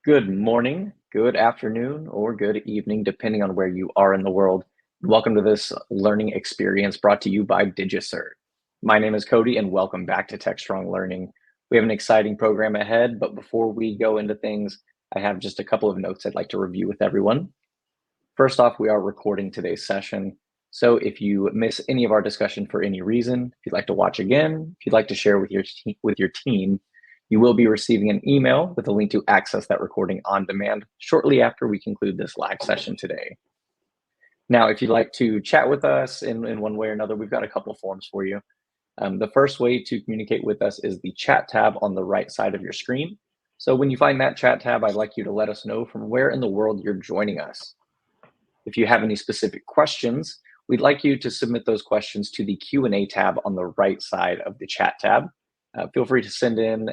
Good morning, good afternoon, or good evening, depending on where you are in the world. Welcome to this learning experience brought to you by DigiCert. My name is Cody, and welcome back to Techstrong Learning. We have an exciting program ahead, but before we go into things, I have just a couple of notes I'd like to review with everyone. First off, we are recording today's session. So if you miss any of our discussion for any reason, if you'd like to watch again, if you'd like to share with your team, you will be receiving an email with a link to access that recording on demand shortly after we conclude this live session today. Now, if you'd like to chat with us in one way or another, we've got a couple forms for you. The first way to communicate with us is the chat tab on the right side of your screen. So when you find that chat tab, I'd like you to let us know from where in the world you're joining us. If you have any specific questions, we'd like you to submit those questions to the Q&A tab on the right side of the chat tab. Feel free to send in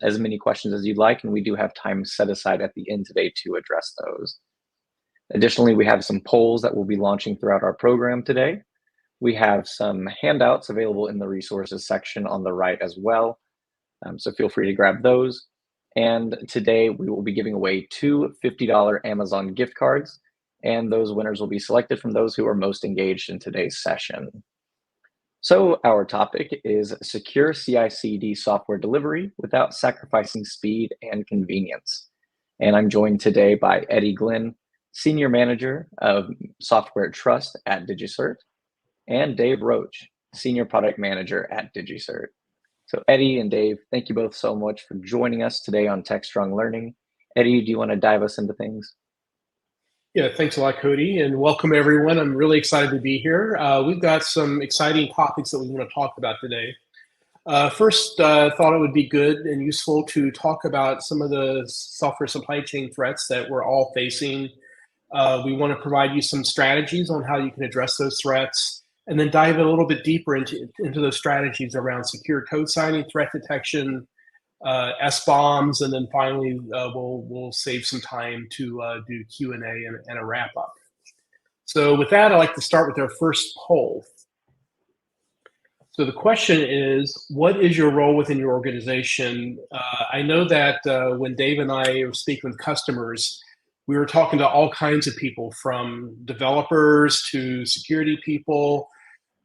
as many questions as you'd like, and we do have time set aside at the end today to address those. Additionally, we have some polls that we'll be launching throughout our program today. We have some handouts available in the resources section on the right as well, so feel free to grab those. And today we will be giving away two $50 Amazon gift cards, and those winners will be selected from those who are most engaged in today's session. So our topic is secure CI/CD software delivery without sacrificing speed and convenience. And I'm joined today by Eddie Glynn, Senior Manager of Software Trust at DigiCert, and Dave Roach, Senior Product Manager at DigiCert. So Eddie and Dave, thank you both so much for joining us today on Techstrong Learning. Eddie, do you want to dive us into things? Yeah, thanks a lot, Cody, and welcome everyone. I'm really excited to be here. We've got some exciting topics that we want to talk about today. First, thought it would be good and useful to talk about some of the software supply chain threats that we're all facing. We want to provide you some strategies on how you can address those threats, and then dive a little bit deeper into those strategies around secure code signing, threat detection, SBOMs, and then finally we'll save some time to do Q&A and a wrap up. So with that, I'd like to start with our first poll. So the question is, what is your role within your organization? I know that when Dave and I were speaking with customers, we were talking to all kinds of people, from developers to security people,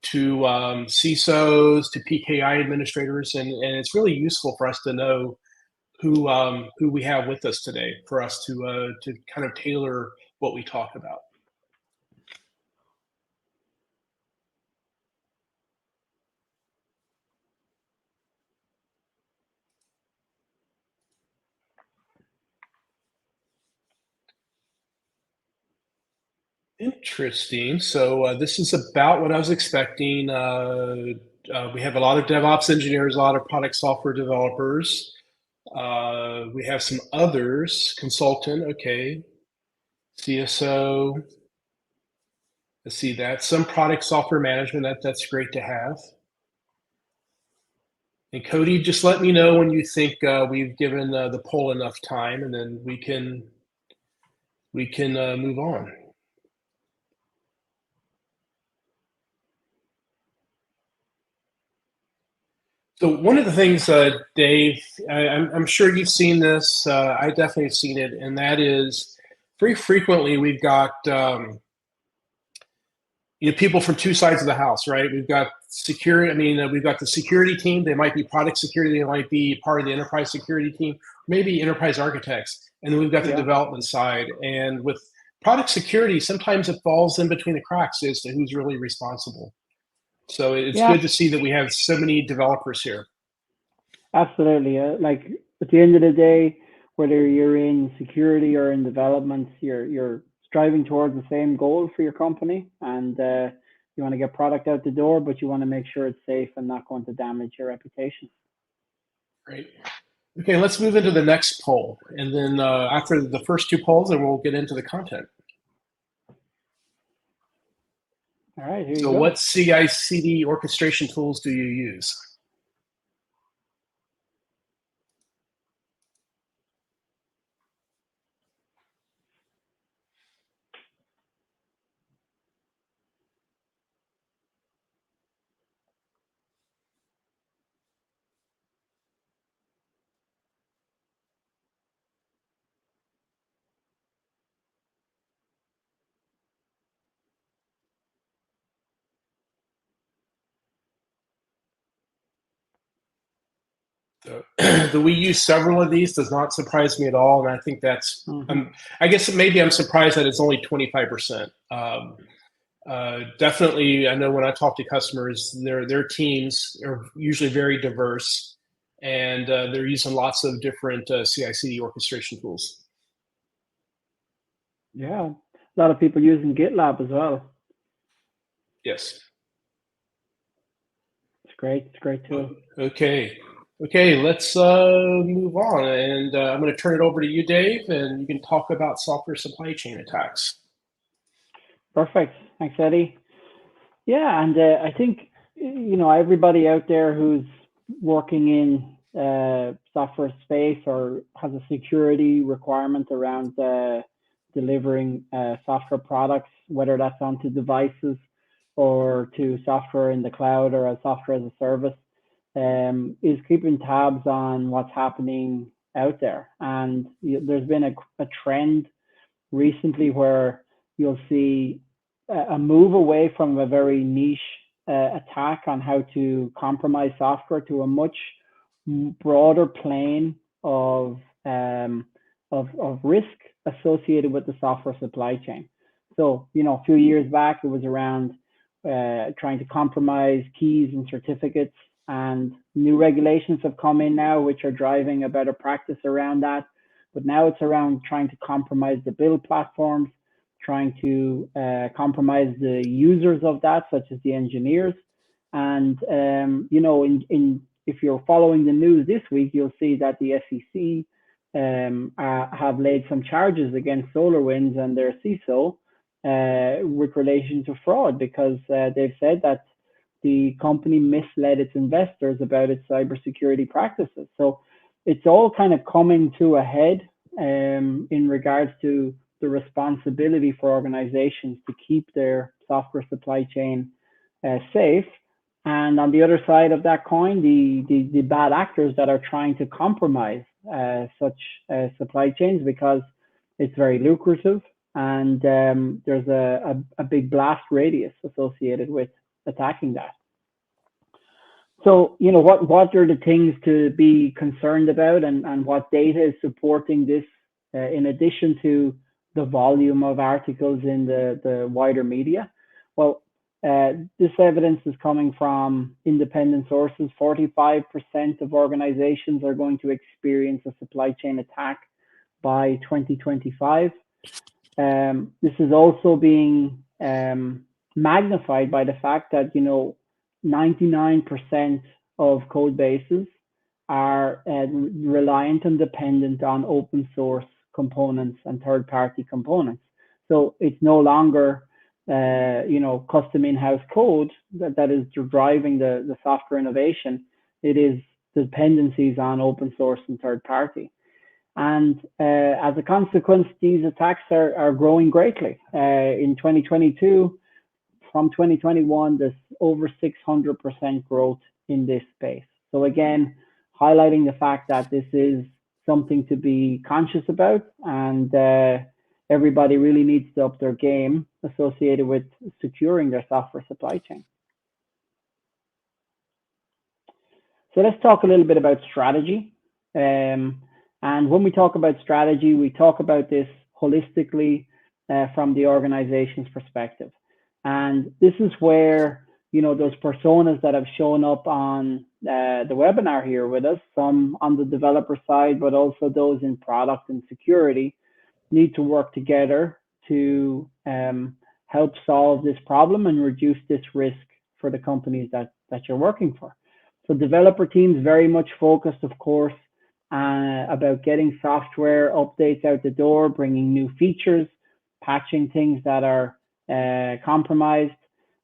to CISOs, to PKI administrators, and it's really useful for us to know who we have with us today for us to kind of tailor what we talk about. Interesting. So this is about what I was expecting. We have a lot of DevOps engineers, a lot of product software developers. We have some others, consultant, okay, CSO. Let's see that. Some product software management, that's great to have. And Cody, just let me know when you think we've given the poll enough time, and then we can move on. So one of the things, Dave, I'm sure you've seen this. I definitely have seen it, and that is very frequently we've got people from two sides of the house, right? We've got security. I mean, we've got the security team. They might be product security. They might be part of the enterprise security team, maybe enterprise architects. And then we've got the development side. And with product security, sometimes it falls in between the cracks as to who's really responsible. So it's good to see that we have so many developers here. Absolutely. Like at the end of the day, whether you're in security or in development, you're striving towards the same goal for your company, and you want to get product out the door, but you want to make sure it's safe and not going to damage your reputation. Great. Okay, let's move into the next poll, and then after the first two polls, then we'll get into the content. All right, here you go. go. What CI/CD orchestration tools do you use? We use several of these does not surprise me at all, and I think that's. I guess maybe I'm surprised that it's only 25%. Definitely, I know when I talk to customers, their teams are usually very diverse, and they're using lots of different CI/CD orchestration tools. Yeah, a lot of people using GitLab as well. Yes. It's great. It's great too. Okay, let's move on, and I'm going to turn it over to you, Dave, and you can talk about software supply chain attacks. Perfect. Thanks, Eddie. Yeah, and I think, everybody out there who's working in software space or has a security requirement around delivering software products, whether that's onto devices or to software in the cloud or as software as a service, is keeping tabs on what's happening out there. And there's been a trend recently where you'll see a move away from a very niche attack on how to compromise software to a much broader plane of risk associated with the software supply chain. So, a few years back, it was around trying to compromise keys and certificates, and new regulations have come in now, which are driving a better practice around that. But now it's around trying to compromise the build platforms, trying to compromise the users of that, such as the engineers. And, if you're following the news this week, you'll see that the SEC have laid some charges against SolarWinds and their CISO with relation to fraud, because they've said that the company misled its investors about its cybersecurity practices. So it's all kind of coming to a head in regards to the responsibility for organizations to keep their software supply chain safe. And on the other side of that coin, the bad actors that are trying to compromise such supply chains, because it's very lucrative, and there's a big blast radius associated with attacking that. So, what are the things to be concerned about, and what data is supporting this, in addition to the volume of articles in the wider media? Well, this evidence is coming from independent sources. 45% of organizations are going to experience a supply chain attack by 2025. This is also being magnified by the fact that 99% of code bases are reliant and dependent on open source components and third-party components. So it's no longer custom in-house code that is driving the software innovation. It is dependencies on open source and third-party. And as a consequence, these attacks are growing greatly. In 2022, from 2021, there's over 600% growth in this space. So again, highlighting the fact that this is something to be conscious about, and everybody really needs to up their game associated with securing their software supply chain. So let's talk a little bit about strategy. And when we talk about strategy, we talk about this holistically from the organization's perspective. And this is where, those personas that have shown up on the webinar here with us, some on the developer side, but also those in product and security, need to work together to help solve this problem and reduce this risk for the companies that you're working for. So developer teams very much focused, of course, about getting software updates out the door, bringing new features, patching things that are compromised,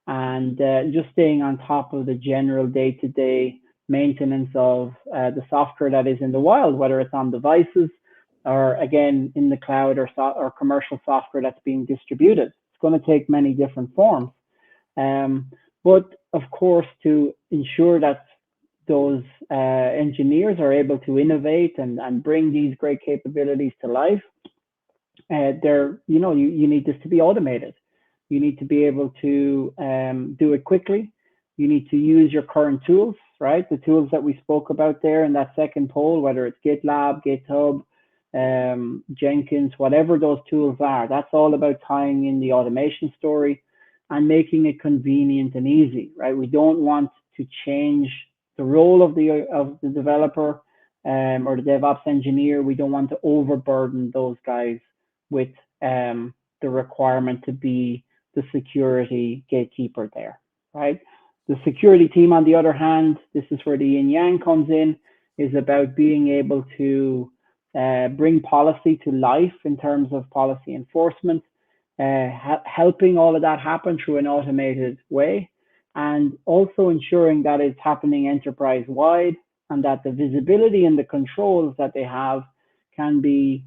and just staying on top of the general day-to-day maintenance of the software that is in the wild, whether it's on devices or, again, in the cloud or commercial software that's being distributed. It's going to take many different forms. But, of course, to ensure that those engineers are able to innovate and bring these great capabilities to life, you need this to be automated. You need to be able to do it quickly. You need to use your current tools. right? The tools that we spoke about there in that second poll, whether it's GitLab, GitHub, Jenkins, whatever those tools are, that's all about tying in the automation story and making it convenient and easy, right? We don't want to change the role of the developer or the DevOps engineer. We don't want to overburden those guys with the requirement to be the security gatekeeper there, right? The security team, on the other hand, this is where the yin yang comes in, is about being able to bring policy to life in terms of policy enforcement, helping all of that happen through an automated way, and also ensuring that it's happening enterprise-wide and that the visibility and the controls that they have can be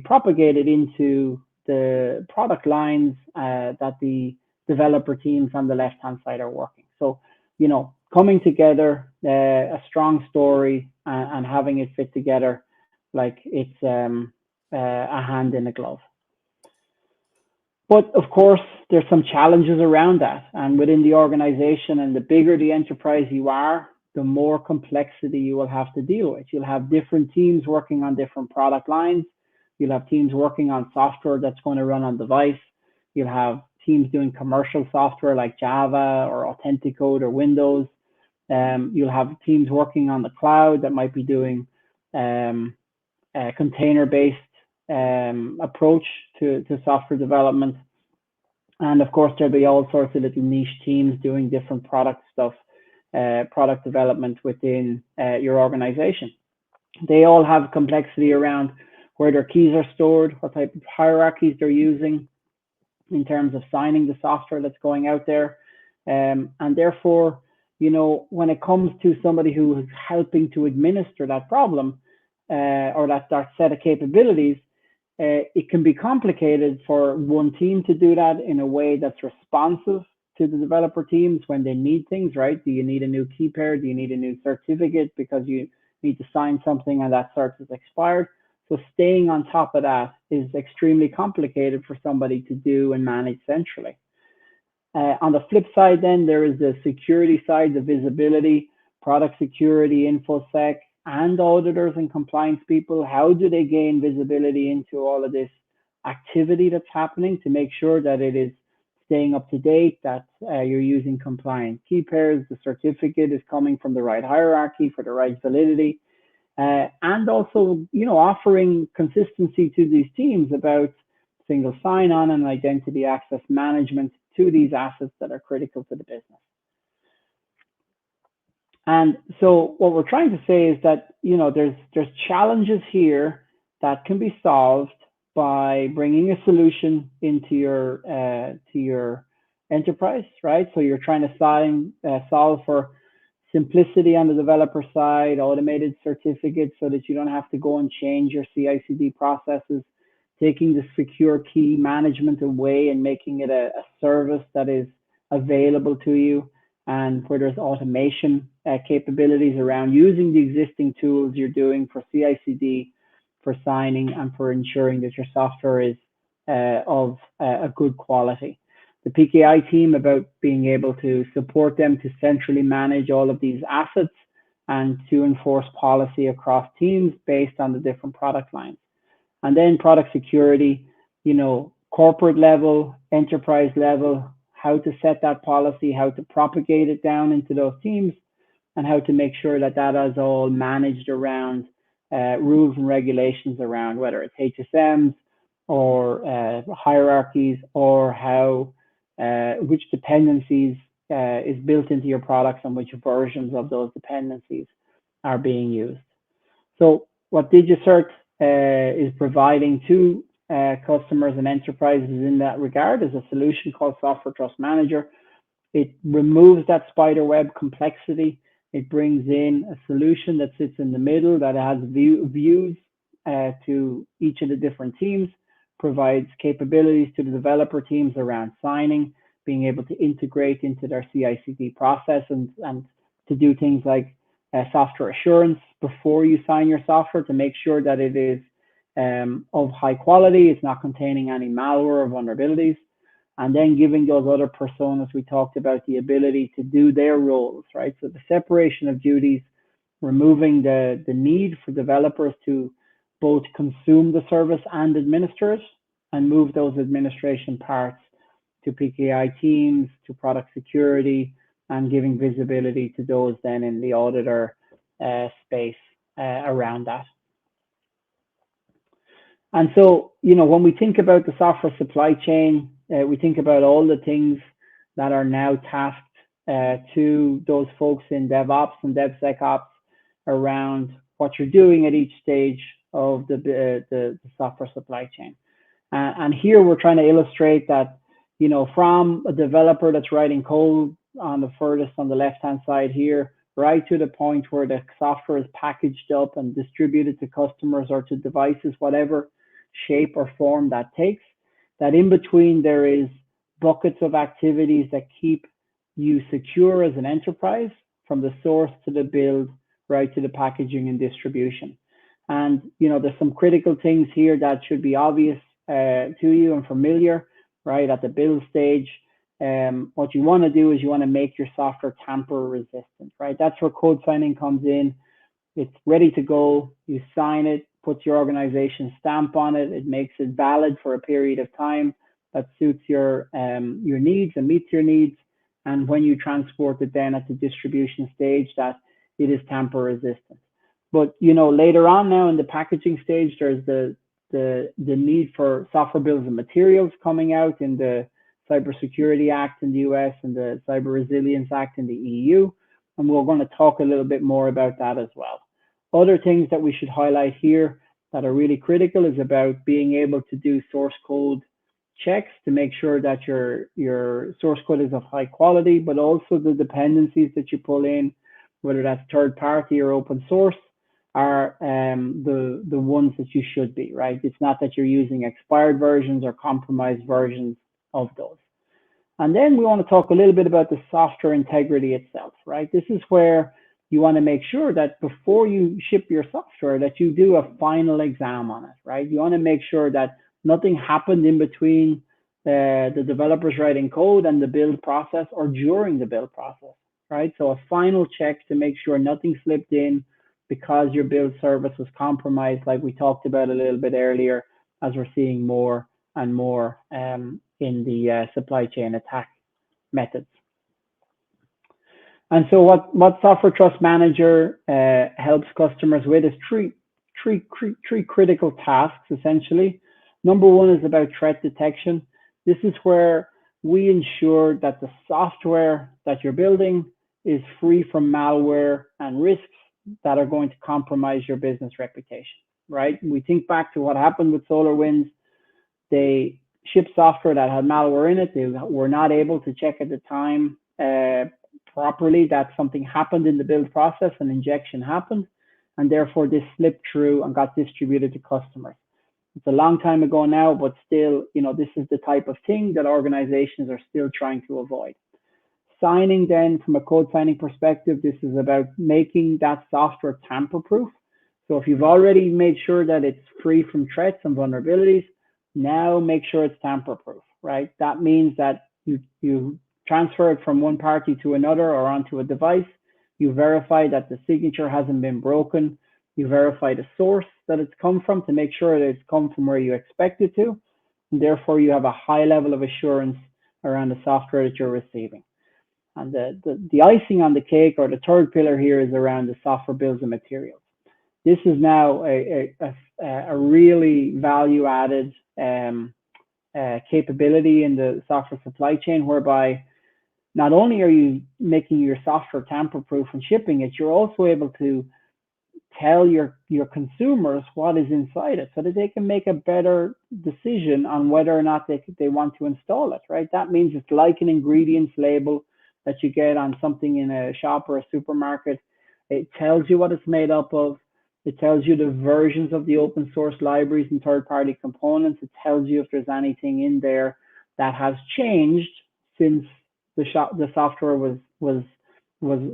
propagated into the product lines that the developer teams on the left-hand side are working. So, you know, coming together, a strong story and having it fit together like it's a hand in a glove. But of course, there's some challenges around that. And within the organization, and the bigger the enterprise you are, the more complexity you will have to deal with. You'll have different teams working on different product lines. You'll have teams working on software that's going to run on device. You'll have teams doing commercial software like Java or Authenticode or Windows. You'll have teams working on the cloud that might be doing a container-based approach to software development. And of course, there'll be all sorts of little niche teams doing different product stuff, product development within your organization. They all have complexity around where their keys are stored, what type of hierarchies they're using in terms of signing the software that's going out there. And therefore, you know, when it comes to somebody who is helping to administer that problem or that set of capabilities, it can be complicated for one team to do that in a way that's responsive to the developer teams when they need things, right? Do you need a new key pair? Do you need a new certificate because you need to sign something and that cert is expired? So staying on top of that is extremely complicated for somebody to do and manage centrally. On the flip side, then, there is the security side, the visibility, product security, InfoSec, and auditors and compliance people. How do they gain visibility into all of this activity that's happening to make sure that it is staying up to date, that you're using compliant key pairs, the certificate is coming from the right hierarchy for the right validity, and also, you know, offering consistency to these teams about single sign-on and identity access management to these assets that are critical to the business. And so what we're trying to say is that, you know, there's challenges here that can be solved by bringing a solution into your enterprise, right? So you're trying to solve for simplicity on the developer side, automated certificates so that you don't have to go and change your CI/CD processes, taking the secure key management away and making it a service that is available to you, and where there's automation capabilities around using the existing tools you're doing for CI/CD, for signing, and for ensuring that your software is of a good quality. The PKI team about being able to support them to centrally manage all of these assets and to enforce policy across teams based on the different product lines. And then product security, you know, corporate level, enterprise level, how to set that policy, how to propagate it down into those teams, and how to make sure that that is all managed around rules and regulations around whether it's HSMs or hierarchies, or how which dependencies is built into your products and which versions of those dependencies are being used. So what DigiCert is providing to customers and enterprises in that regard is a solution called Software Trust Manager. It removes that spider web complexity. It brings in a solution that sits in the middle, that has views to each of the different teams, provides capabilities to the developer teams around signing, being able to integrate into their CI/CD process and to do things like software assurance before you sign your software to make sure that it is of high quality, it's not containing any malware or vulnerabilities. and then giving those other personas we talked about the ability to do their roles, right? So the separation of duties, removing the need for developers to both consume the service and administer it, and move those administration parts to PKI teams, to product security, and giving visibility to those then in the auditor space around that. And so, when we think about the software supply chain, we think about all the things that are now tasked to those folks in DevOps and DevSecOps around what you're doing at each stage of the software supply chain. And here we're trying to illustrate that, from a developer that's writing code on the furthest on the left-hand side here, right to the point where the software is packaged up and distributed to customers or to devices, whatever shape or form that takes, that in between there is buckets of activities that keep you secure as an enterprise from the source to the build, right to the packaging and distribution. And, there's some critical things here that should be obvious to you and familiar, right? At the build stage, what you want to do is you want to make your software tamper resistant, right? That's where code signing comes in. It's ready to go. You sign it, put your organization stamp on it. It makes it valid for a period of time that suits your needs and meets your needs. And when you transport it then at the distribution stage, that it is tamper resistant. But later on now in the packaging stage, there's the need for software bills and materials coming out in the Cybersecurity Act in the US and the Cyber Resilience Act in the EU. And we're going to talk a little bit more about that as well. Other things that we should highlight here that are really critical is about being able to do source code checks to make sure that your source code is of high quality, but also the dependencies that you pull in, whether that's third party or open source, are the ones that you should be, right? It's not that you're using expired versions or compromised versions of those. And then we want to talk a little bit about the software integrity itself, right? This is where you want to make sure that before you ship your software that you do a final exam on it, right? You want to make sure that nothing happened in between the developers writing code and the build process or during the build process, right? So a final check to make sure nothing slipped in because your build service was compromised, like we talked about a little bit earlier, as we're seeing more and more in the supply chain attack methods. And so what Software Trust Manager helps customers with is three critical tasks, essentially. Number one is about threat detection. This is where we ensure that the software that you're building is free from malware and risks that are going to compromise your business reputation, right? We think back to what happened with SolarWinds. They shipped software that had malware in it. They were not able to check at the time properly that something happened in the build process, an injection happened, and therefore this slipped through and got distributed to customers. It's a long time ago now, but still, this is the type of thing that organizations are still trying to avoid. Signing then, from a code signing perspective, this is about making that software tamper-proof. So if you've already made sure that it's free from threats and vulnerabilities, now make sure it's tamper-proof, right? That means that you transfer it from one party to another or onto a device. You verify that the signature hasn't been broken. You verify the source that it's come from to make sure that it's come from where you expect it to. And therefore, you have a high level of assurance around the software that you're receiving. And the icing on the cake, or the third pillar here, is around the software bills and materials. This is now a really value-added capability in the software supply chain, whereby not only are you making your software tamper-proof and shipping it, you're also able to tell your consumers what is inside it so that they can make a better decision on whether or not they want to install it, right? That means it's like an ingredients label that you get on something in a shop or a supermarket. It tells you what it's made up of. It tells you the versions of the open source libraries and third-party components. It tells you if there's anything in there that has changed since the software was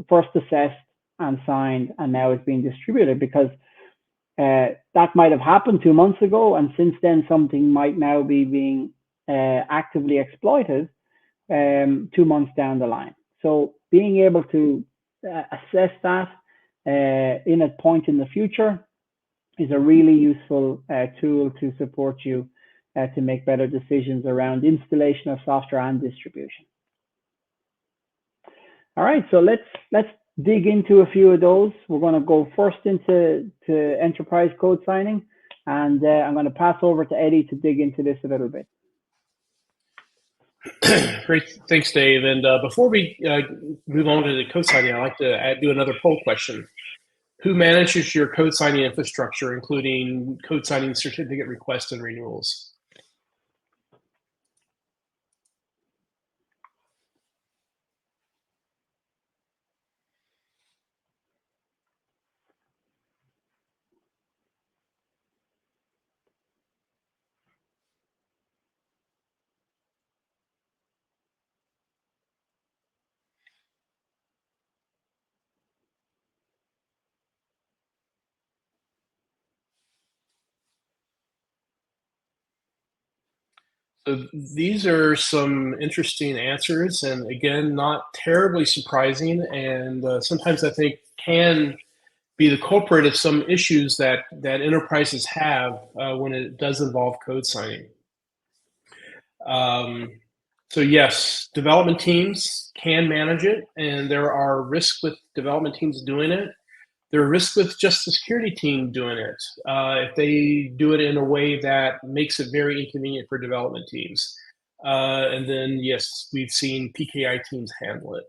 first assessed and signed and now it's being distributed, because that might have happened 2 months ago, and since then something might now be being actively exploited 2 months down the line. So being able to assess that in a point in the future is a really useful tool to support you to make better decisions around installation of software and distribution. All right, so let's dig into a few of those. We're going to go first into enterprise code signing, and I'm going to pass over to Eddie to dig into this a little bit. Great, thanks, Dave. And before we move on to the code signing, I'd like to do another poll question. Who manages your code signing infrastructure, including code signing certificate requests and renewals? So these are some interesting answers, and again, not terribly surprising, and sometimes I think can be the culprit of some issues that enterprises have when it does involve code signing. So yes, development teams can manage it, and there are risks with development teams doing it. There are risks with just the security team doing it if they do it in a way that makes it very inconvenient for development teams. And then, yes, we've seen PKI teams handle it.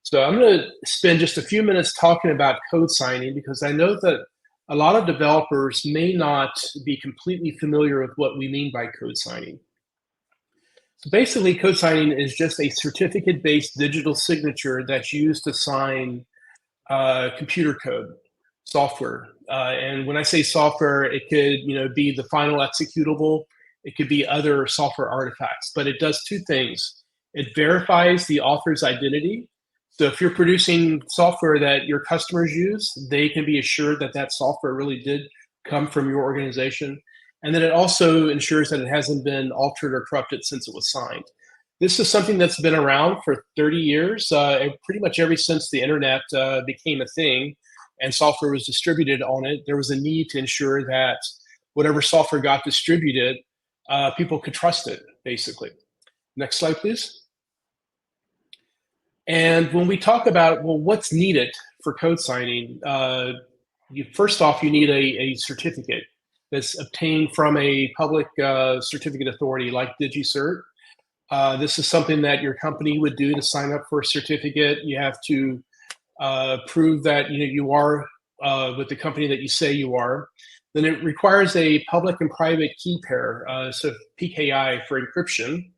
So I'm going to spend just a few minutes talking about code signing because I know that a lot of developers may not be completely familiar with what we mean by code signing. So basically, code signing is just a certificate-based digital signature that's used to sign computer code, software. And when I say software, it could be the final executable. It could be other software artifacts, but it does two things. It verifies the author's identity. So if you're producing software that your customers use, they can be assured that that software really did come from your organization. And then it also ensures that it hasn't been altered or corrupted since it was signed. This is something that's been around for 30 years, pretty much ever since the internet became a thing and software was distributed on it. There was a need to ensure that whatever software got distributed, people could trust it, basically. Next slide, please. And when we talk about, well, what's needed for code signing, first off, you need a certificate that's obtained from a public certificate authority like DigiCert. This is something that your company would do to sign up for a certificate. You have to prove that you are with the company that you say you are. Then it requires a public and private key pair, so PKI for encryption.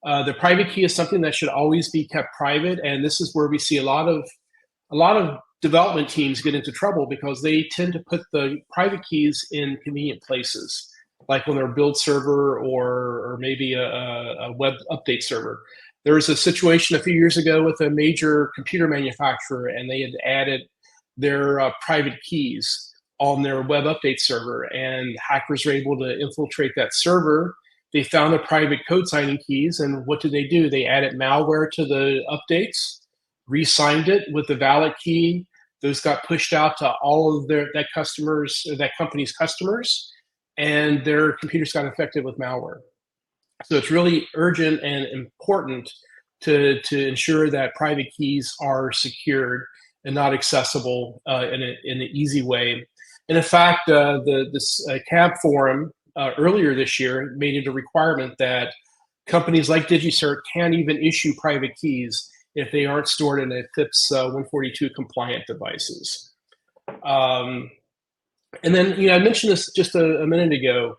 The private key is something that should always be kept private, and this is where we see a lot of development teams get into trouble because they tend to put the private keys in convenient places, like on their build server or maybe a web update server. There was a situation a few years ago with a major computer manufacturer, and they had added their private keys on their web update server, and hackers were able to infiltrate that server. They found the private code signing keys, and what did? They added malware to the updates, re-signed it with the valid key. Those got pushed out to all of that company's customers, and their computers got infected with malware. So it's really urgent and important to ensure that private keys are secured and not accessible in an easy way. And in fact, this CAB forum earlier this year made it a requirement that companies like DigiCert can't even issue private keys if they aren't stored in a FIPS 142 compliant devices. And then, I mentioned this just a minute ago.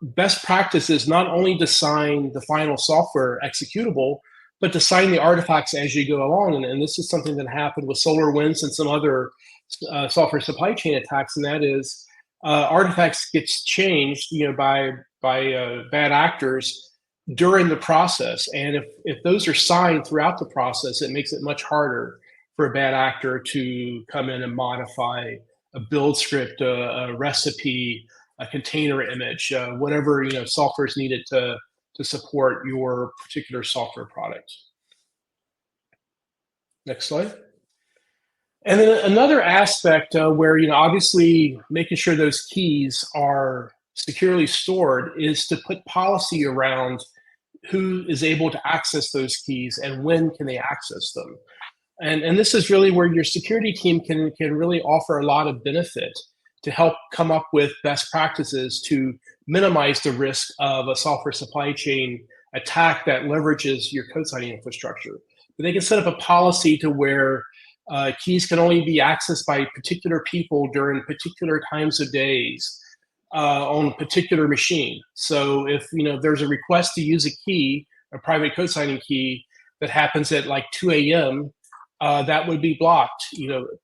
Best practice is not only to sign the final software executable, but to sign the artifacts as you go along. And this is something that happened with SolarWinds and some other software supply chain attacks, and that is artifacts gets changed, by bad actors during the process. And if those are signed throughout the process, it makes it much harder for a bad actor to come in and modify a build script, a recipe, a container image, whatever software is needed to to support your particular software product. Next slide. And then another aspect where, obviously making sure those keys are securely stored is to put policy around who is able to access those keys and when can they access them. And this is really where your security team can really offer a lot of benefit to help come up with best practices to minimize the risk of a software supply chain attack that leverages your code signing infrastructure. But they can set up a policy to where keys can only be accessed by particular people during particular times of days on a particular machine. So if there's a request to use a key, a private code signing key, that happens at like 2 a.m., that would be blocked.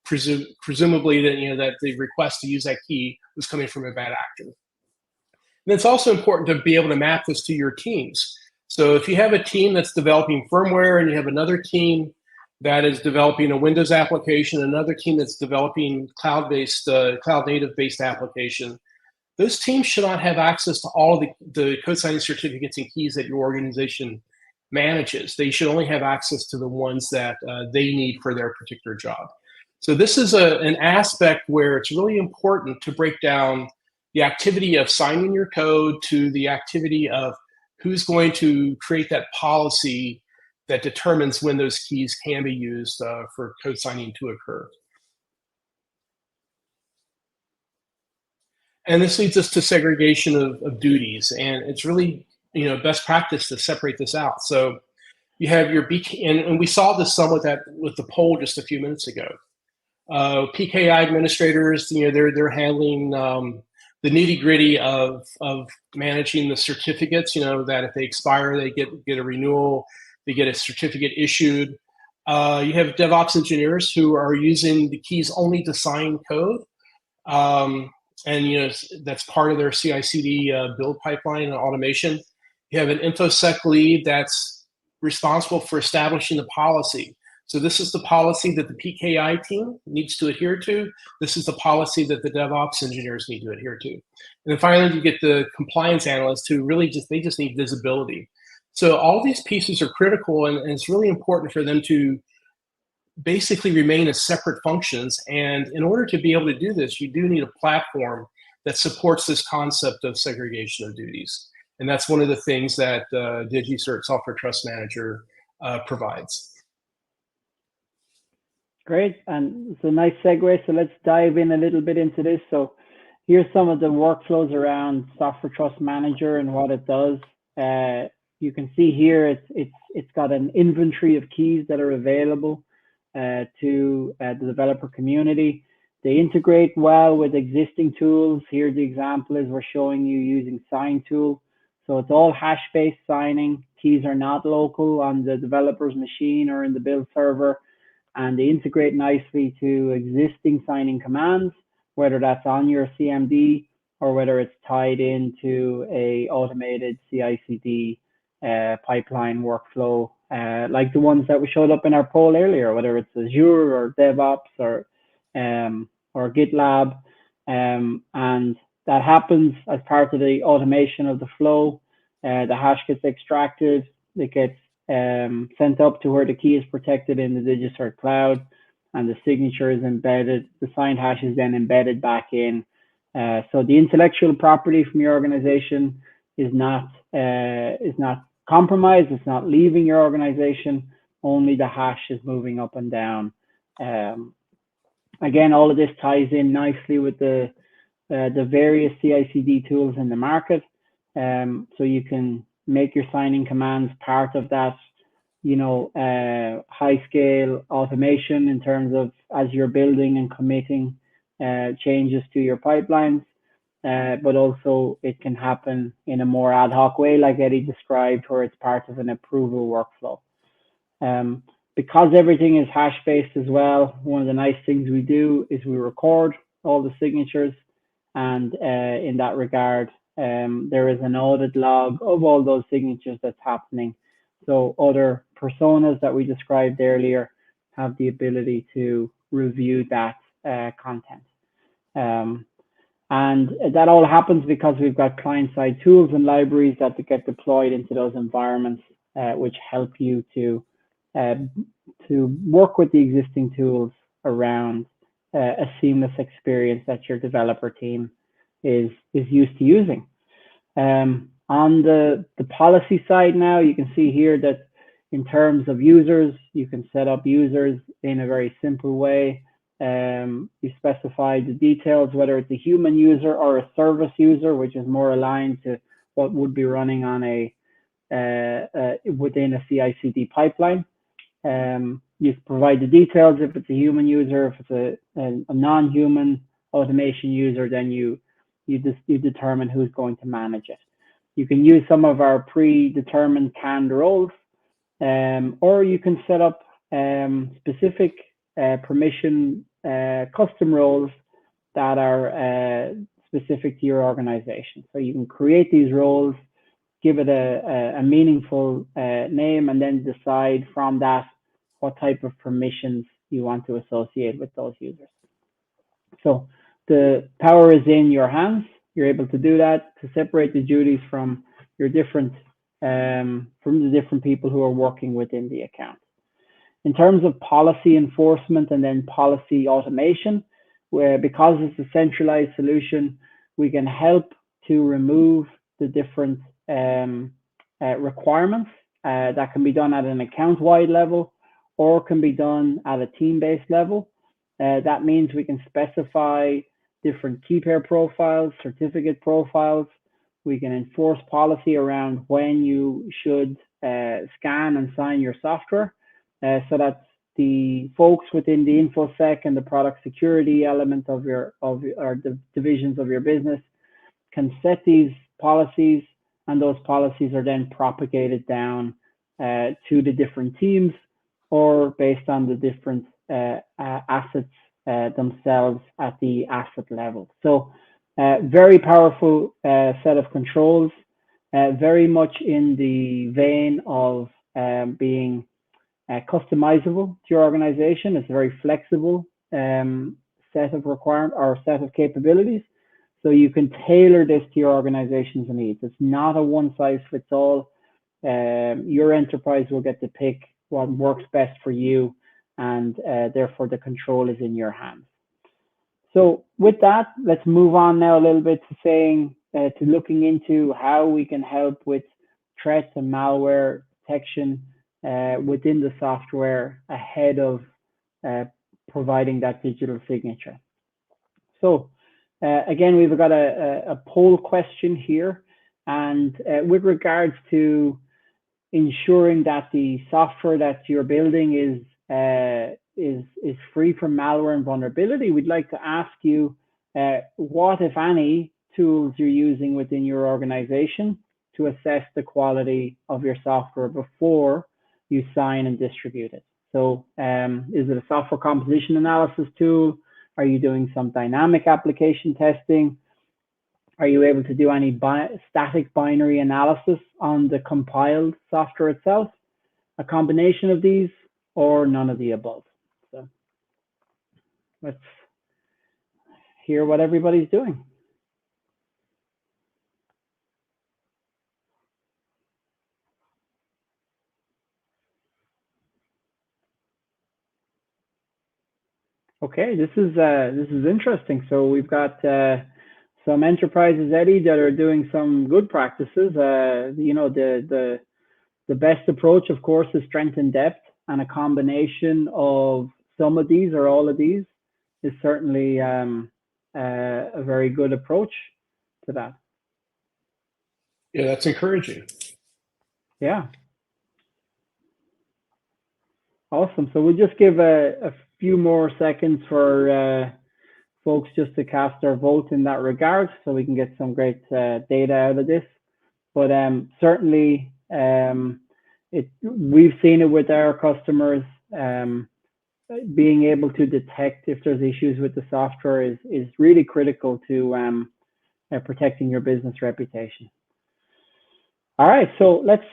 Presumably that the request to use that key was coming from a bad actor. And it's also important to be able to map this to your teams. So if you have a team that's developing firmware and you have another team that is developing a Windows application, another team that's developing cloud-based, cloud-native-based application, those teams should not have access to all of the code signing certificates and keys that your organization manages. They should only have access to the ones that they need for their particular job. So this is an aspect where it's really important to break down the activity of signing your code to the activity of who's going to create that policy that determines when those keys can be used for code signing to occur. And this leads us to segregation of duties. And it's really best practice to separate this out. So you have your and we saw this some with the poll just a few minutes ago. PKI administrators, they're handling the nitty gritty of managing the certificates. That if they expire, they get a renewal, they get a certificate issued. You have DevOps engineers who are using the keys only to sign code. And that's part of their CI/CD build pipeline and automation. You have an InfoSec lead that's responsible for establishing the policy. So this is the policy that the PKI team needs to adhere to. This is the policy that the DevOps engineers need to adhere to. And then finally, you get the compliance analysts who really just need visibility. So all these pieces are critical, and it's really important for them to basically remain as separate functions. And in order to be able to do this, you do need a platform that supports this concept of segregation of duties. And that's one of the things that DigiCert Software Trust Manager provides. Great, and it's a nice segue. So let's dive in a little bit into this. So here's some of the workflows around Software Trust Manager and what it does. You can see here it's got an inventory of keys that are available to the developer community. They integrate well with existing tools. Here the example is we're showing you using Sign Tool. So it's all hash-based signing. Keys are not local on the developer's machine or in the build server, and they integrate nicely to existing signing commands, whether that's on your CMD or whether it's tied into a automated CI/CD pipeline workflow, like the ones that we showed up in our poll earlier, whether it's Azure or DevOps or GitLab, and that happens as part of the automation of the flow. The hash gets extracted, it gets sent up to where the key is protected in the DigiCert cloud, and the signature is embedded. The signed hash is then embedded back in. So the intellectual property from your organization is not compromised. It's not leaving your organization. Only the hash is moving up and down. Again, all of this ties in nicely with the various CI/CD tools in the market. So you can make your signing commands part of that, high scale automation in terms of as you're building and committing changes to your pipelines. But also it can happen in a more ad hoc way, like Eddie described, where it's part of an approval workflow. Because everything is hash-based as well, one of the nice things we do is we record all the signatures, and in that regard, there is an audit log of all those signatures that's happening. So other personas that we described earlier have the ability to review that content. And that all happens because we've got client-side tools and libraries that get deployed into those environments, which help you to work with the existing tools around a seamless experience that your developer team is used to using. On the policy side now, you can see here that in terms of users, you can set up users in a very simple way. You specify the details, whether it's a human user or a service user, which is more aligned to what would be running on within a CI/CD pipeline. You provide the details if it's a human user. If it's a non-human automation user, then you determine who's going to manage it. You can use some of our predetermined canned roles, or you can set up specific permission custom roles that are specific to your organization. So you can create these roles, give it a meaningful name, and then decide from that what type of permissions you want to associate with those users. So the power is in your hands. You're able to do that, to separate the duties from your different from the different people who are working within the account. In terms of policy enforcement and then policy automation, where because it's a centralized solution, we can help to remove the different requirements that can be done at an account-wide level or can be done at a team-based level. That means we can specify different key pair profiles, certificate profiles. We can enforce policy around when you should scan and sign your software, so that the folks within the InfoSec and the product security element of the divisions of your business can set these policies, and those policies are then propagated down to the different teams or based on the different assets themselves at the asset level. So very powerful set of controls, very much in the vein of being customizable to your organization. It's a very flexible set of requirements or set of capabilities. So you can tailor this to your organization's needs. It's not a one size fits all. Your enterprise will get to pick what works best for you, and therefore the control is in your hands. So with that, let's move on now a little bit to saying, to looking into how we can help with threats and malware detection within the software ahead of providing that digital signature. So again, we've got a poll question here, and with regards to ensuring that the software that you're building is free from malware and vulnerability, we'd like to ask you what, if any, tools you're using within your organization to assess the quality of your software before you sign and distribute it. So is it a software composition analysis tool? Are you doing some dynamic application testing? Are you able to do any static binary analysis on the compiled software itself? A combination of these, or none of the above? So let's hear what everybody's doing. Okay, this is interesting. So we've got some enterprises, Eddie, that are doing some good practices. You know, the best approach, of course, is strength and depth, and a combination of some of these or all of these is certainly a very good approach to that. Yeah, that's encouraging. Yeah. Awesome. So we'll just give a few more seconds for folks just to cast their vote in that regard, so we can get some great data out of this. But certainly, we've seen it with our customers. Being able to detect if there's issues with the software is really critical to protecting your business reputation. All right, so let's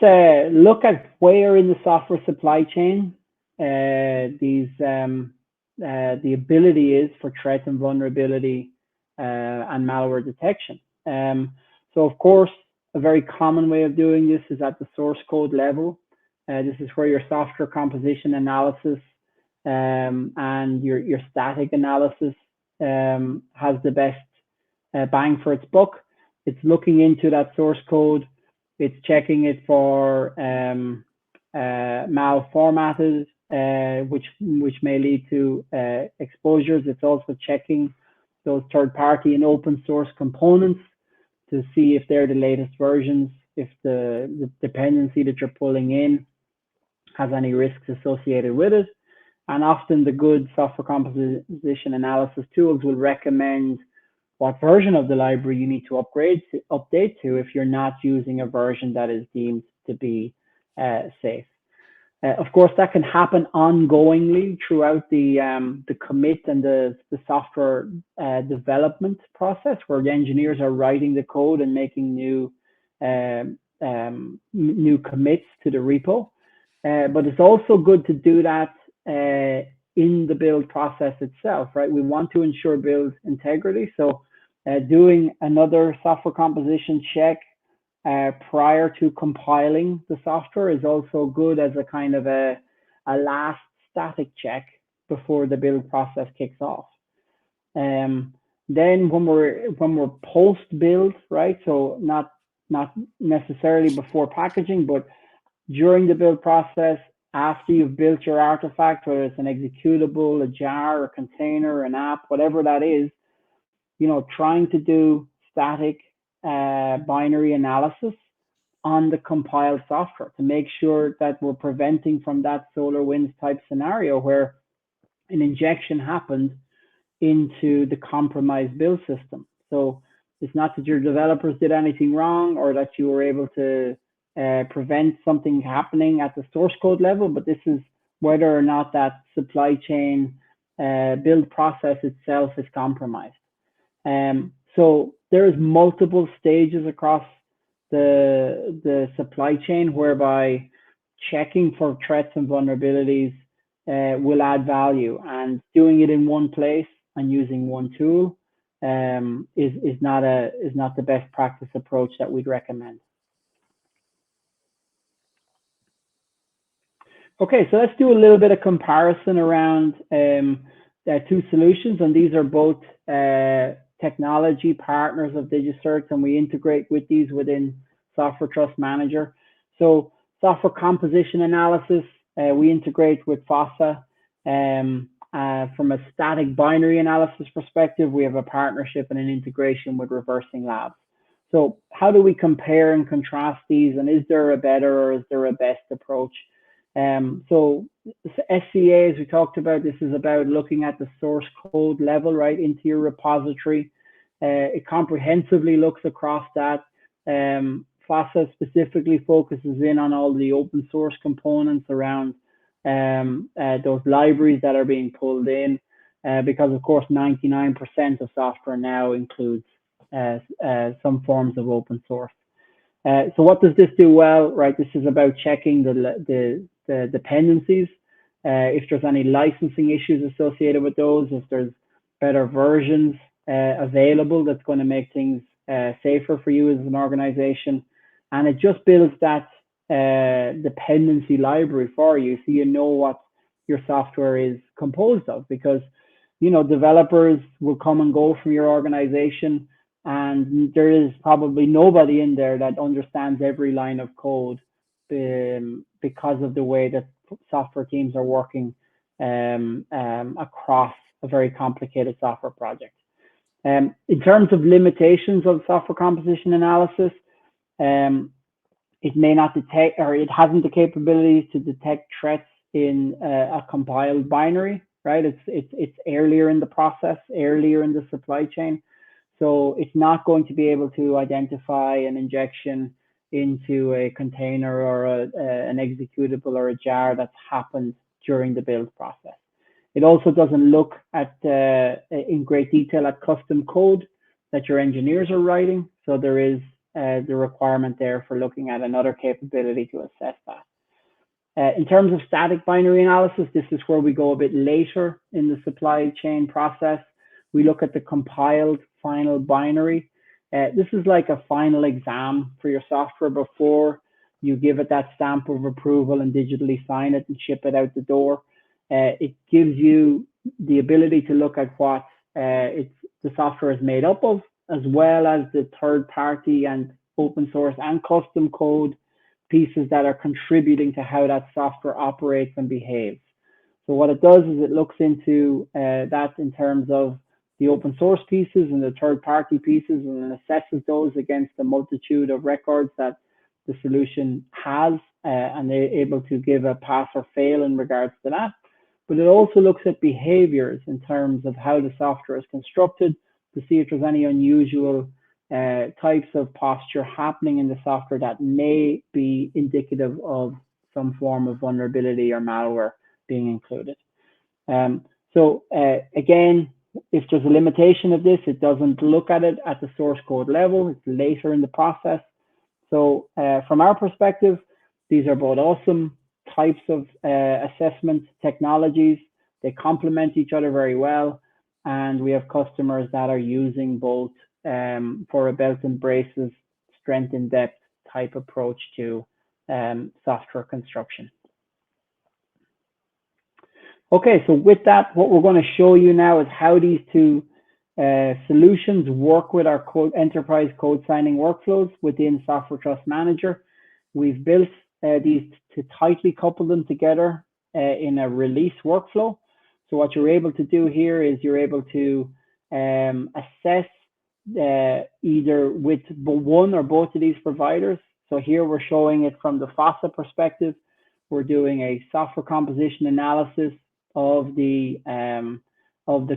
look at where in the software supply chain the ability is for threat and vulnerability and malware detection. So of course, a very common way of doing this is at the source code level. This is where your software composition analysis and your static analysis has the best bang for its buck. It's looking into that source code. It's checking it for malformatted, which may lead to exposures. It's also checking those third-party and open source components to see if they're the latest versions, if the dependency that you're pulling in has any risks associated with it. And often the good software composition analysis tools will recommend what version of the library you need to update to if you're not using a version that is deemed to be safe. Of course, that can happen ongoingly throughout the commit and the software development process, where the engineers are writing the code and making new commits to the repo. But it's also good to do that in the build process itself, right? We want to ensure build integrity. So doing another software composition check prior to compiling the software is also good as a kind of a last static check before the build process kicks off. Then when we're post build, right? So not necessarily before packaging, but during the build process, after you've built your artifact, whether it's an executable, a jar, a container, an app, whatever that is, trying to do static binary analysis on the compiled software to make sure that we're preventing from that SolarWinds type scenario where an injection happened into the compromised build system. So it's not that your developers did anything wrong or that you were able to prevent something happening at the source code level, but this is whether or not that supply chain build process itself is compromised. So there's multiple stages across the supply chain whereby checking for threats and vulnerabilities will add value, and doing it in one place and using one tool is not the best practice approach that we'd recommend. Okay, so let's do a little bit of comparison around two solutions, and these are both technology partners of DigiCert, and we integrate with these within Software Trust Manager. So software composition analysis, we integrate with FOSSA. From a static binary analysis perspective, we have a partnership and an integration with Reversing Labs. So how do we compare and contrast these, and is there a better or is there a best approach? So SCA, as we talked about, this is about looking at the source code level, right, into your repository. It comprehensively looks across that. FOSSA specifically focuses in on all the open source components around those libraries that are being pulled in, because of course 99% of software now includes some forms of open source. So what does this do well, right? This is about checking the dependencies, if there's any licensing issues associated with those, if there's better versions available that's going to make things safer for you as an organization. And it just builds that dependency library for you, so you know what your software is composed of, because developers will come and go from your organization, and there is probably nobody in there that understands every line of code because of the way that software teams are working across a very complicated software project. In terms of limitations of software composition analysis, it may not detect, or it hasn't the capabilities to detect threats in a compiled binary, right? It's earlier in the process, earlier in the supply chain. So it's not going to be able to identify an injection into a container or an executable or a jar that's happened during the build process. It also doesn't look at in great detail at custom code that your engineers are writing. So there is the requirement there for looking at another capability to assess that. In terms of static binary analysis, this is where we go a bit later in the supply chain process. We look at the compiled final binary. This is like a final exam for your software before you give it that stamp of approval and digitally sign it and ship it out the door. It gives you the ability to look at what the software is made up of, as well as the third party and open source and custom code pieces that are contributing to how that software operates and behaves. So what it does is it looks into that in terms of the open source pieces and the third party pieces, and assesses those against the multitude of records that the solution has, and they're able to give a pass or fail in regards to that. But it also looks at behaviors in terms of how the software is constructed to see if there's any unusual types of posture happening in the software that may be indicative of some form of vulnerability or malware being included. So again, if there's a limitation of this, it doesn't look at it at the source code level. It's later in the process. So from our perspective, these are both awesome types of assessment technologies. They complement each other very well. And we have customers that are using both for a belt and braces, strength in depth type approach to software construction. Okay, so with that, what we're going to show you now is how these two solutions work with our enterprise code signing workflows within Software Trust Manager. We've built these to tightly couple them together in a release workflow. So what you're able to do here is you're able to assess either with one or both of these providers. So here we're showing it from the FOSSA perspective. We're doing a software composition analysis of the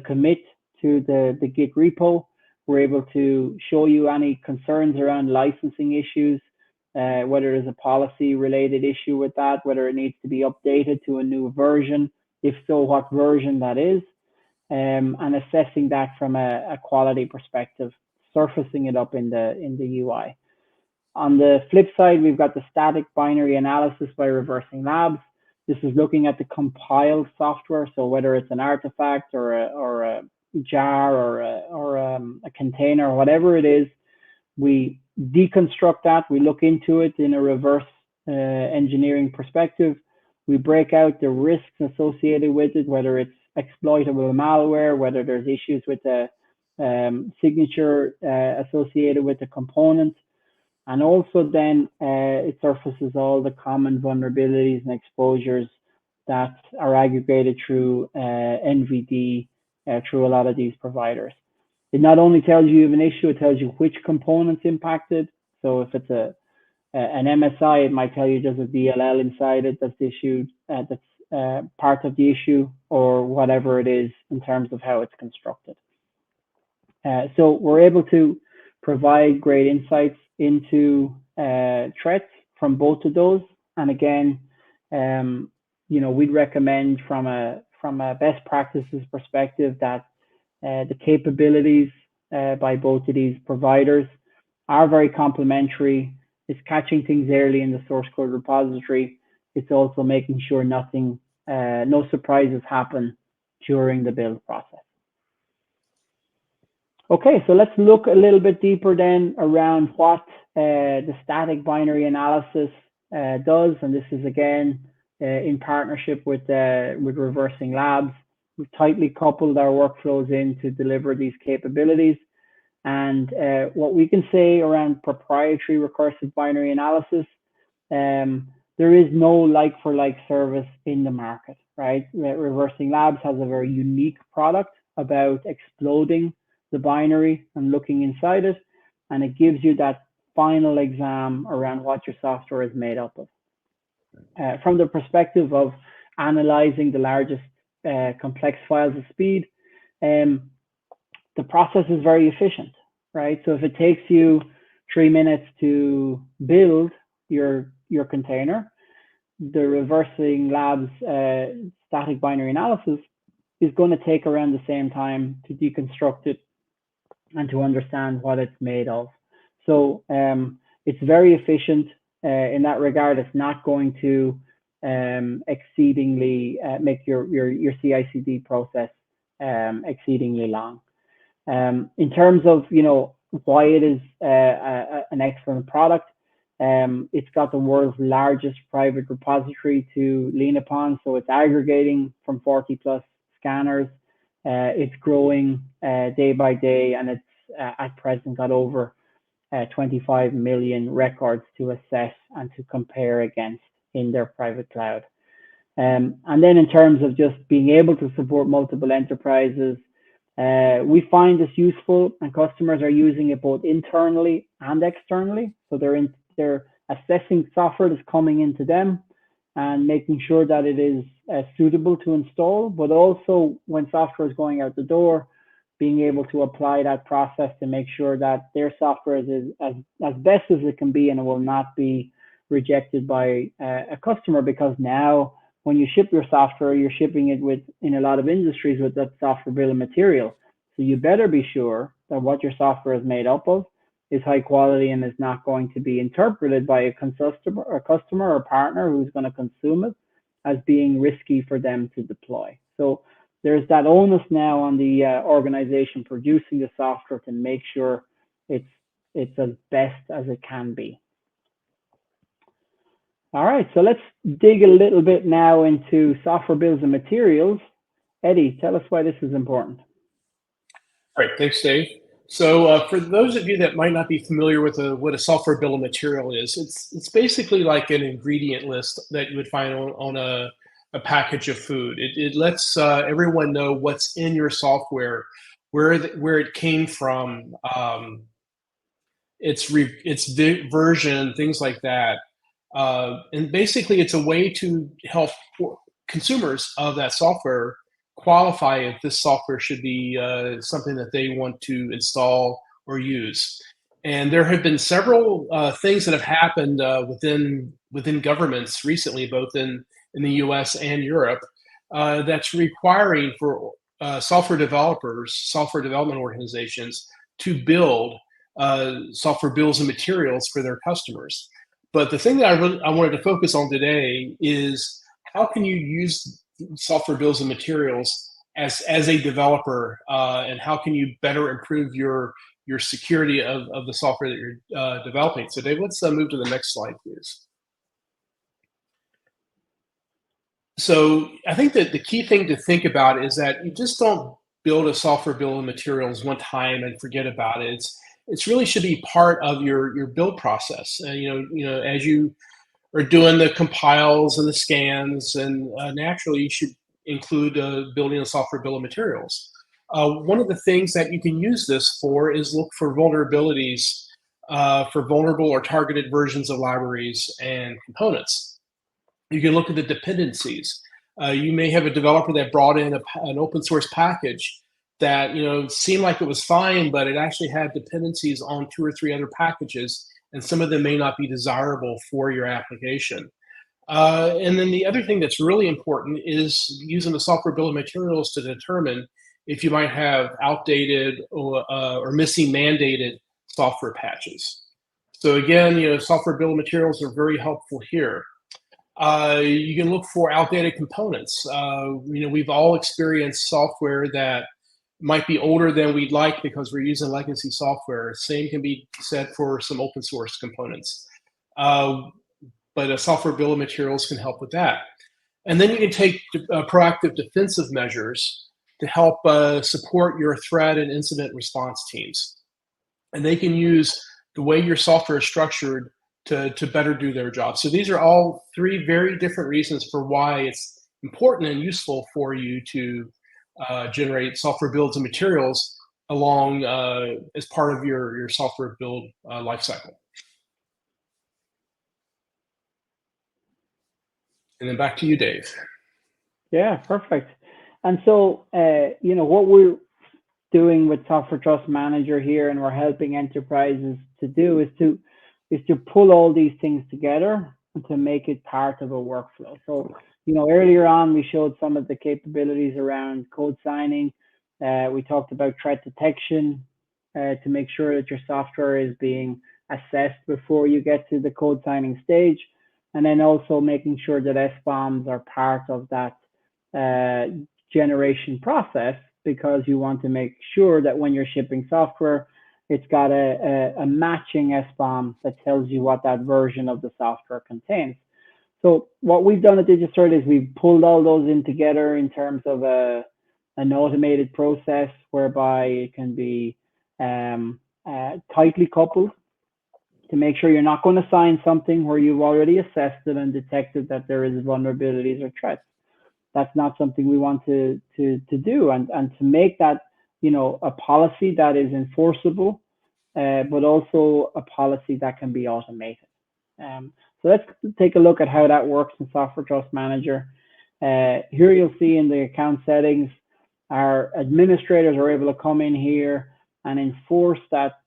commit to the Git repo. We're able to show you any concerns around licensing issues, whether there's a policy related issue with that, whether it needs to be updated to a new version, if so, what version that is, and assessing that from a quality perspective, surfacing it up in the UI. On the flip side, we've got the static binary analysis by Reversing Labs. This is looking at the compiled software, so whether it's an artifact or a jar or a container, or whatever it is, we deconstruct that. We look into it in a reverse engineering perspective. We break out the risks associated with it, whether it's exploitable malware, whether there's issues with the signature associated with the component. And also then it surfaces all the common vulnerabilities and exposures that are aggregated through NVD through a lot of these providers. It not only tells you have an issue, it tells you which components impacted. So if it's an MSI, it might tell you there's a DLL inside it that's issued, that's part of the issue, or whatever it is in terms of how it's constructed. So we're able to provide great insights into threats from both of those. And again, you know, we'd recommend from a best practices perspective that the capabilities by both of these providers are very complementary. It's catching things early in the source code repository. It's also making sure nothing, no surprises happen during the build process. Okay, so let's look a little bit deeper then around what the static binary analysis does. And this is again in partnership with Reversing Labs. We've tightly coupled our workflows in to deliver these capabilities. And what we can say around proprietary recursive binary analysis, there is no like-for-like service in the market, right? Reversing Labs has a very unique product about exploding the binary and looking inside it, and it gives you that final exam around what your software is made up of. From the perspective of analyzing the largest complex files of speed, the process is very efficient, right? So if it takes you 3 minutes to build your container, the Reversing Labs static binary analysis is going to take around the same time to deconstruct it and to understand what it's made of. So it's very efficient in that regard. It's not going to exceedingly make your CI/CD process exceedingly long. In terms of, why it is an excellent product, it's got the world's largest private repository to lean upon. So it's aggregating from 40 plus scanners. It's growing day by day, and it's at present got over 25 million records to assess and to compare against in their private cloud. And then in terms of just being able to support multiple enterprises, we find this useful, and customers are using it both internally and externally. So they're assessing software that's coming into them and making sure that it is suitable to install, but also when software is going out the door, being able to apply that process to make sure that their software is as best as it can be, and it will not be rejected by a customer, because now when you ship your software, you're shipping it with, in a lot of industries, with that software bill of material. So you better be sure that what your software is made up of is high quality and is not going to be interpreted by a customer or partner who's going to consume it as being risky for them to deploy. So there's that onus now on the organization producing the software to make sure it's as best as it can be. All right, so let's dig a little bit now into software bills and materials. Eddie, tell us why this is important. All right, thanks, Dave. So for those of you that might not be familiar with what a software bill of material is, it's basically like an ingredient list that you would find on a package of food. It lets everyone know what's in your software, where it came from, its version, things like that. And basically, it's a way to help consumers of that software qualify if this software should be something that they want to install or use. And there have been several things that have happened within governments recently, both in the US and Europe, that's requiring for software developers, software development organizations to build software bills and materials for their customers. But the thing that I wanted to focus on today is how can you use software bills and materials as a developer, and how can you better improve your security of the software that you're developing. So Dave, let's move to the next slide, please. So I think that the key thing to think about is that you just don't build a software bill of materials one time and forget about it. It's really should be part of your build process. As you are doing the compiles and the scans, and naturally you should include building a software bill of materials. One of the things that you can use this for is look for vulnerabilities, for vulnerable or targeted versions of libraries and components. You can look at the dependencies. You may have a developer that brought in an open source package that seemed like it was fine, but it actually had dependencies on 2 or 3 other packages, and some of them may not be desirable for your application. And then the other thing that's really important is using the software bill of materials to determine if you might have outdated or missing mandated software patches. So again, software bill of materials are very helpful here. You can look for outdated components. We've all experienced software that might be older than we'd like because we're using legacy software. Same can be said for some open source components. But a software bill of materials can help with that. And then you can take proactive defensive measures to help support your threat and incident response teams. And they can use the way your software is structured to better do their job. So these are all 3 very different reasons for why it's important and useful for you to generate software builds and materials along as part of your software build lifecycle. And then back to you, Dave. Yeah, perfect. And so, what we're doing with Software Trust Manager here, and we're helping enterprises to do, is to pull all these things together and to make it part of a workflow. So, earlier on, we showed some of the capabilities around code signing. We talked about threat detection to make sure that your software is being assessed before you get to the code signing stage. And then also making sure that SBOMs are part of that generation process because you want to make sure that when you're shipping software, it's got a matching SBOM that tells you what that version of the software contains. So what we've done at DigiCert is we've pulled all those in together in terms of an automated process whereby it can be tightly coupled to make sure you're not going to sign something where you've already assessed it and detected that there is vulnerabilities or threats. That's not something we want to do, and to make that, you know, a policy that is enforceable, but also a policy that can be automated. So let's take a look at how that works in Software Trust Manager. Here you'll see in the account settings, our administrators are able to come in here and enforce that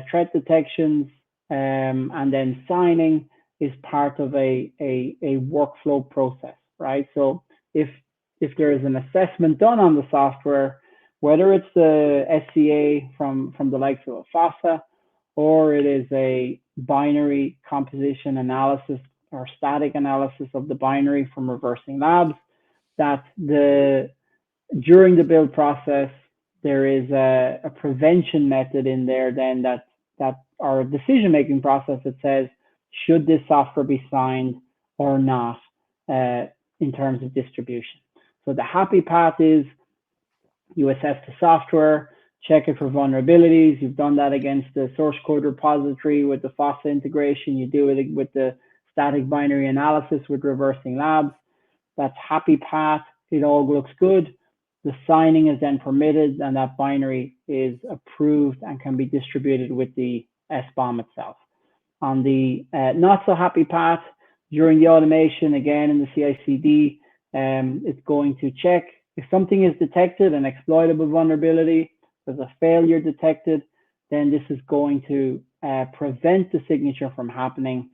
threat detections, and then signing is part of a workflow process, right? So if there is an assessment done on the software, whether it's the SCA from the likes of a FOSSA, or it is a binary composition analysis or static analysis of the binary from Reversing Labs, that during the build process, there is a prevention method in there then that our decision-making process that says, should this software be signed or not in terms of distribution. So the happy path is you assess the software, check it for vulnerabilities. You've done that against the source code repository with the FOSSA integration. You do it with the static binary analysis with Reversing Labs. That's happy path. It all looks good. The signing is then permitted, and that binary is approved and can be distributed with the SBOM itself. On the not so happy path, during the automation, again in the CI/CD, it's going to check if something is detected, an exploitable vulnerability, there's a failure detected, then this is going to prevent the signature from happening,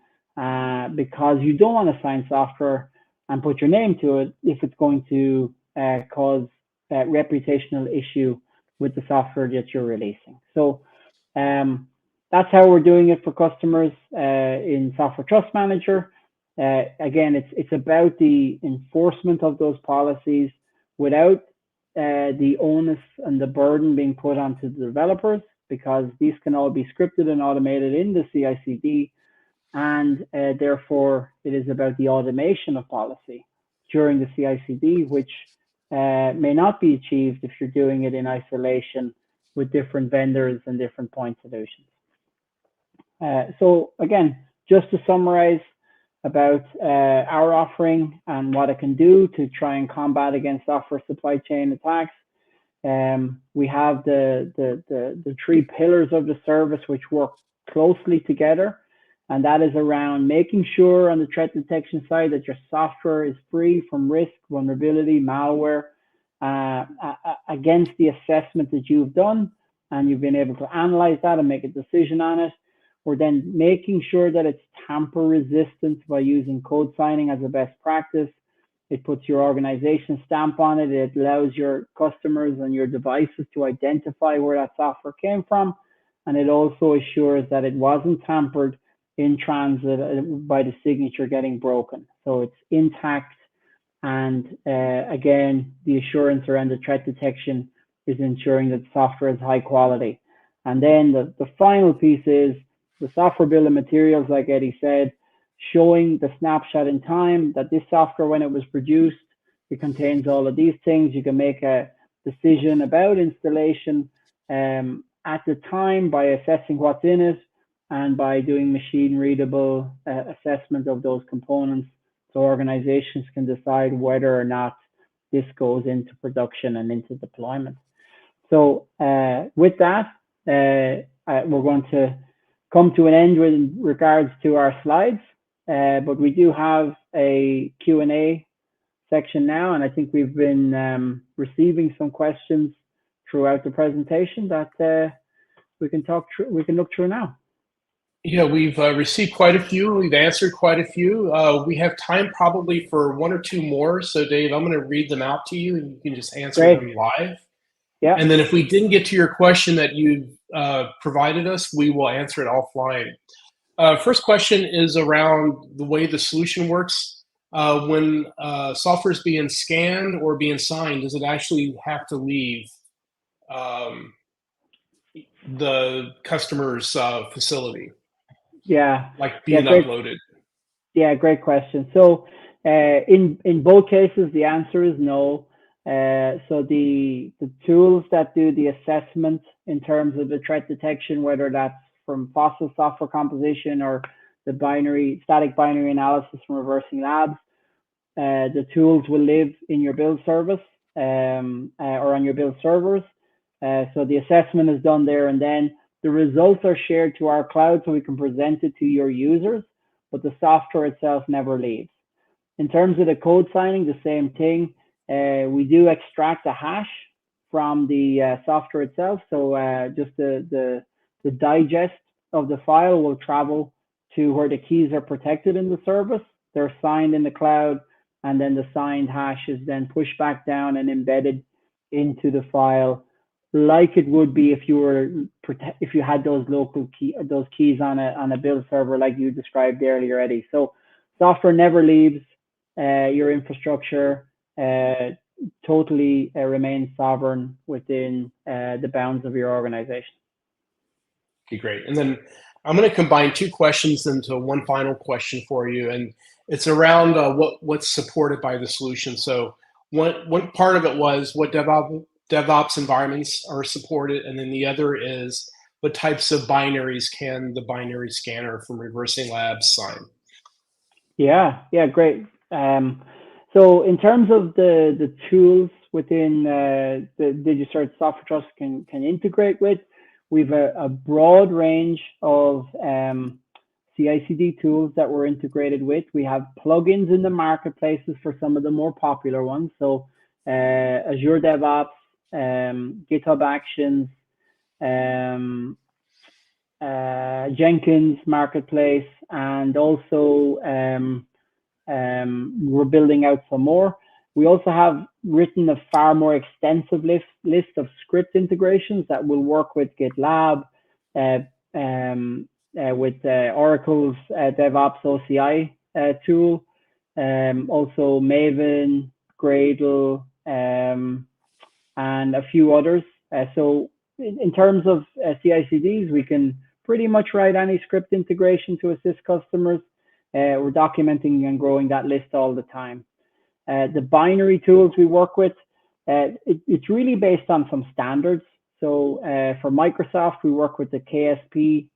because you don't want to sign software and put your name to it if it's going to cause a reputational issue with the software that you're releasing. So that's how we're doing it for customers in Software Trust Manager. Again, it's about the enforcement of those policies without the onus and the burden being put onto the developers, because these can all be scripted and automated in the CI/CD, and therefore it is about the automation of policy during the CI/CD, which may not be achieved if you're doing it in isolation with different vendors and different point solutions. So again, just to summarize about our offering and what it can do to try and combat against software supply chain attacks. We have the three pillars of the service which work closely together, and that is around making sure on the threat detection side that your software is free from risk, vulnerability, malware, against the assessment that you've done, and you've been able to analyze that and make a decision on it. We're then making sure that it's tamper resistant by using code signing as a best practice. It puts your organization stamp on it. It allows your customers and your devices to identify where that software came from. And it also assures that it wasn't tampered in transit by the signature getting broken. So it's intact. And again, the assurance around the threat detection is ensuring that the software is high quality. And then the final piece is the software bill of materials, like Eddie said, showing the snapshot in time that this software, when it was produced, it contains all of these things. You can make a decision about installation at the time by assessing what's in it and by doing machine readable assessment of those components, so organizations can decide whether or not this goes into production and into deployment. So with that, we're going to come to an end with regards to our slides, but we do have a Q&A section now, and I think we've been receiving some questions throughout the presentation that we can look through now. Yeah, we've received quite a few. We've answered quite a few. We have time probably for one or two more. So Dave, I'm going to read them out to you and you can just answer them live. Yeah. And then if we didn't get to your question that you provided us, we will answer it offline. First question is around the way the solution works. When software is being scanned or being signed, does it actually have to leave the customer's facility, Yeah. like being Great. uploaded? Yeah, great question. So in both cases, the answer is no. So the tools that do the assessment in terms of the threat detection, whether that's from fossil software composition or the static binary analysis from reversing labs, the tools will live in your build service or on your build servers. So the assessment is done there, and then the results are shared to our cloud so we can present it to your users, but the software itself never leaves. In terms of the code signing, the same thing. We do extract a hash from the software itself. So just the digest of the file will travel to where the keys are protected in the service. They're signed in the cloud, and then the signed hash is then pushed back down and embedded into the file, like it would be if you had those keys on a build server, like you described earlier, Eddie. So software never leaves your infrastructure. Totally remains sovereign within the bounds of your organization. Okay, great. And then I'm going to combine two questions into one final question for you, and it's around what's supported by the solution. So one part of it was what DevOps environments are supported, and then the other is what types of binaries can the binary scanner from Reversing Labs sign? Yeah, great. So in terms of the tools within the DigiCert Software Trust can integrate with, we've a broad range of CI/CD tools that we're integrated with. We have plugins in the marketplaces for some of the more popular ones. So Azure DevOps, GitHub Actions, Jenkins Marketplace, and also we're building out some more. We also have written a far more extensive list of script integrations that will work with GitLab, with Oracle's DevOps OCI tool, also Maven, Gradle, and a few others. So in terms of CI/CDs, we can pretty much write any script integration to assist customers. We're documenting and growing that list all the time. The binary tools we work with, it's really based on some standards. So for Microsoft, we work with the KSP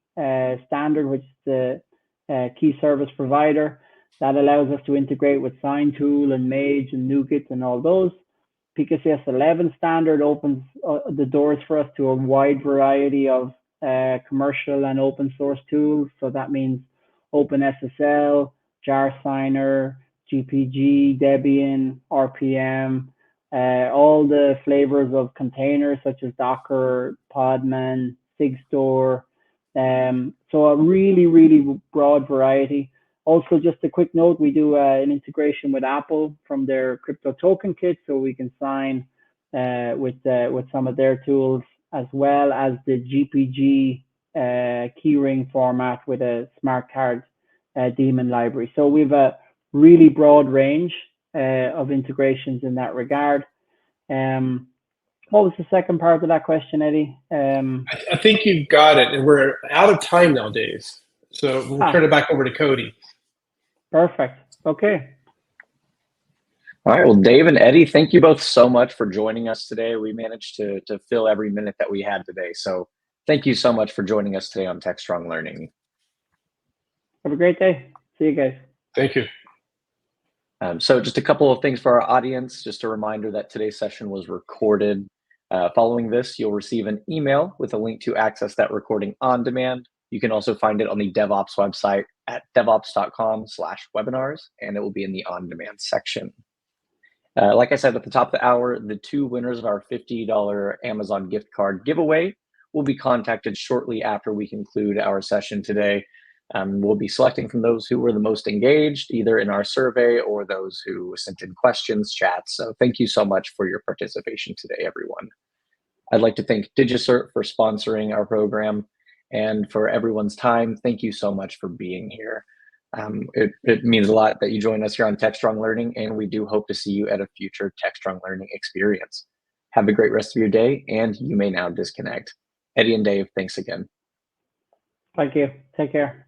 standard, which is the key service provider. That allows us to integrate with SignTool and Mage and NuGet and all those. PKCS 11 standard opens the doors for us to a wide variety of commercial and open source tools. So that means OpenSSL, jar signer, GPG, Debian, RPM, all the flavors of containers such as Docker, Podman, Sigstore. So a really, really broad variety. Also, just a quick note, we do an integration with Apple from their crypto token kit, so we can sign with some of their tools, as well as the GPG keyring format with a smart card daemon library. So we have a really broad range of integrations in that regard. What was the second part of that question, Eddie? I think you've got it, and we're out of time now, Dave. So we'll turn it back over to Cody. Perfect. Okay. All right. Well, Dave and Eddie, thank you both so much for joining us today. We managed to fill every minute that we had today. So thank you so much for joining us today on Techstrong Learning. Have a great day. See you guys. Thank you. So just a couple of things for our audience. Just a reminder that today's session was recorded. Following this, you'll receive an email with a link to access that recording on demand. You can also find it on the DevOps website at devops.com/webinars, and it will be in the on-demand section. Like I said at the top of the hour, the two winners of our $50 Amazon gift card giveaway will be contacted shortly after we conclude our session today. We'll be selecting from those who were the most engaged, either in our survey or those who sent in questions, chats. So thank you so much for your participation today, everyone. I'd like to thank DigiCert for sponsoring our program, and for everyone's time. Thank you so much for being here. It means a lot that you join us here on Techstrong Learning, and we do hope to see you at a future Techstrong Learning experience. Have a great rest of your day, and you may now disconnect. Eddie and Dave, thanks again. Thank you. Take care.